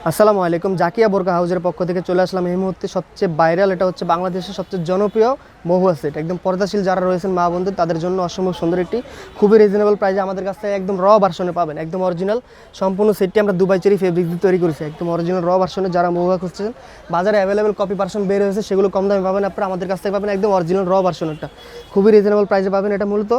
আসসালামু আলাইকুম। জাকিয়া বোরকা হাউজের পক্ষ থেকে চলে আসলাম এই মুহূর্তে সবচেয়ে ভাইরাল, এটা হচ্ছে বাংলাদেশের সবচেয়ে জনপ্রিয় মহুয়া সেট। একদম পর্দাশীল যারা রয়েছেন মা বন্ধু, তাদের জন্য অসম্ভব সুন্দর একটি খুবই রিজনেবল প্রাইসে আমাদের কাছ থেকে একদম র ভার্সনে পাবেন। একদম অরিজিনাল সম্পূর্ণ সেটটি আমরা দুবাই চেরি ফেব্রিক দিয়ে তৈরি করেছি। একদম অরিজিনাল র ভার্সনে যারা মহুয়া খুঁজছেন, বাজারে অ্যাভেলেবেল কপি ভার্সন বের হয়েছে, সেগুলো কম দামে পাবেন আপনারা আমাদের কাছ থেকে পাবেন একদম অরিজিনাল র ভার্সনটা খুবই রিজনেবল প্রাইসে পাবেন। এটা মূলত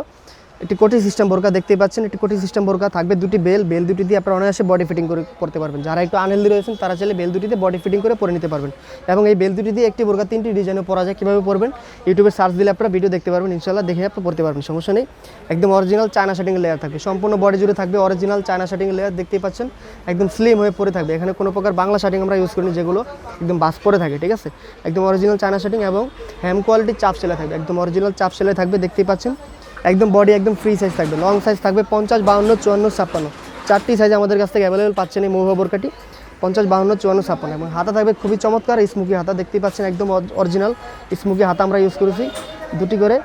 একটি কোটি সিস্টেম বোরকা দেখতেই পাচ্ছেন। একটি কোটি সিস্টেম বোরকা থাকবে দুটি বেল দুটি দিয়ে আপনারা অনায়াসে বডি ফিটিং করে পড়তে পারবেন। যারা একটু আনহেলদি রয়েছেন তারা চাইলে বেল দুটিতে বডি ফিটিং করে পরে নিতে পারবেন। এবং এই বেল দুটি দিয়ে একটি বোরকা তিনটি ডিজাইনে পরা যায়। কীভাবে পরবেন ইউটিউবে সার্চ দিলে আপনারা ভিডিও দেখতে পারবেন, ইনশাআল্লাহ দেখে আপনি পড়তে পারবেন, সমস্যা নেই। একদম অরিজিনাল চায়না শার্টিং লেয়ার থাকবে, সম্পূর্ণ বডি জুড়ে থাকবে অরিজিনাল চায়না শার্টিং লেয়ার দেখতেই পাচ্ছেন। একদম স্লিম হয়ে পরে থাকবে, এখানে কোনো প্রকার বাংলা শার্টিং আমরা ইউজ করিনি যেগুলো একদম বাস পরে থাকে, ঠিক আছে। একদম অরিজিনাল চায়না শার্টিং এবং হ্যাম কোয়ালিটির চাপ সেলাই থাকবে, একদম অরিজিনাল চাপ সেলাই থাকবে দেখতেই পাচ্ছেন। একদম বডি একদম ফ্রি সাইজ থাকবে, লং সাইজ থাকবে 50, 52, 54, 56 চারটি সাইজ আমাদের কাছ থেকে অ্যাভেলেবেল পাচ্ছেন এই মহুয়া বোরকাটি 50, 52, 54, 56। এবং হাতা থাকবে খুবই চমৎকার স্মুকি হাতা দেখতেই পাচ্ছেন, একদম অরিজিনাল স্মুকি হাতা আমরা ইউজ করেছি, দুটি করে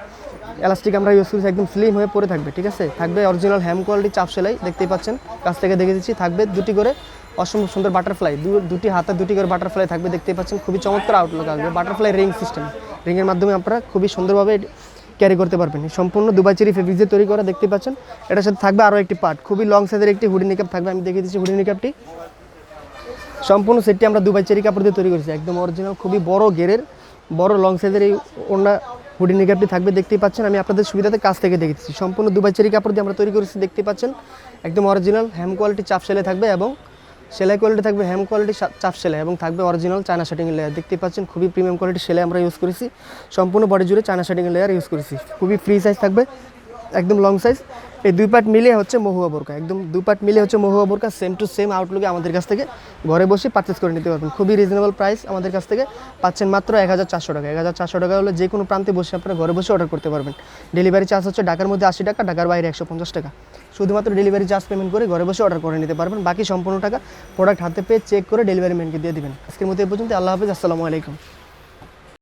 এলাস্টিক আমরা ইউজ করেছি, একদম স্লিম হয়ে পরে থাকবে, ঠিক আছে। থাকবে অরিজিনাল হ্যাম কোয়ালিটি চাপ সেলাই দেখতেই পাচ্ছেন, কাছ থেকে দেখে দিচ্ছি। থাকবে দুটি করে অসম্ভব সুন্দর বাটারফ্লাই, দুটি হাতে দুটি করে বাটারফ্লাই থাকবে দেখতেই পাচ্ছেন, খুবই চমৎকার আউটলুক আসবে। বাটারফ্লাই রিং সিস্টেম, রিংয়ের মাধ্যমে আপনারা খুবই সুন্দরভাবে ক্যারি করতে পারবেন। সম্পূর্ণ দুবাই চেরি ফেব্রিক দিয়ে তৈরি করা দেখতে পাচ্ছেন। এটার সাথে থাকবে আরও একটি পার্ট, খুবই লং সাইজের একটি হুডি নিকাপ থাকবে, আমি দেখিয়ে দিচ্ছি হুডি নিকাপটি। সম্পূর্ণ সেটটি আমরা দুবাই চেরি কাপড় দিয়ে তৈরি করেছি, একদম অরিজিনাল খুবই বড় গেরের বড় লং সাইজের এই ওড়না হুডি নিকাপটি থাকবে দেখতেই পাচ্ছেন। আমি আপনাদের সুবিধাতে কাছ থেকে দেখেছি, সম্পূর্ণ দুবাই চেরি কাপড় দিয়ে আমরা তৈরি করেছি দেখতে পাচ্ছেন। একদম অরিজিনাল হ্যাম কোয়ালিটি চাপ সেলাই থাকবে এবং সেলাই কোয়ালিটি থাকবে হ্যাম কোয়ালিটি চাপ সেলাই এবং থাকবে অরিজিনাল চায়না শার্টিং লেয়ার দেখতেই পাচ্ছেন। খুবই প্রিমিয়াম কোয়ালিটি সেলাই আমরা ইউজ করেছি, সম্পূর্ণ বডি জুড়ে চায়না শার্টিং লেয়ার ইউজ করেছি, খুবই ফ্রি সাইজ থাকবে একদম লং সাইজ। এই দুই পার্ট মিলিয়ে হচ্ছে মহুয়া বোরকা, একদম দুই পার্ট মিলিয়ে হচ্ছে মহুয়া বোরকা সেম টু সেম আউটলুকে আমাদের কাছ থেকে ঘরে বসে পারচেস করে নিতে পারবেন। খুবই রিজনেবল প্রাইস আমাদের কাছ থেকে পাচ্ছেন মাত্র 1400 টাকা। 1400 টাকা হলে যে কোনো প্রান্তে বসে আপনারা ঘরে বসে অর্ডার করতে পারবেন। ডেলিভারি চার্জ হচ্ছে ঢাকার মধ্যে 80 টাকা, ঢাকার বাইরে 150 টাকা। শুধুমাত্র ডেলিভারি চার্জ পেমেন্ট করে ঘরে বসে অর্ডার করে নিতে পারবেন, বাকি সম্পূর্ণ টাকা প্রোডাক্ট হাতে পেয়ে চেক করে ডেলিভারি ম্যানকে দিয়ে দিবেন। আজকের মতো এই পর্যন্ত, আল্লাহ হাফেজ, আসসালামু আলাইকুম।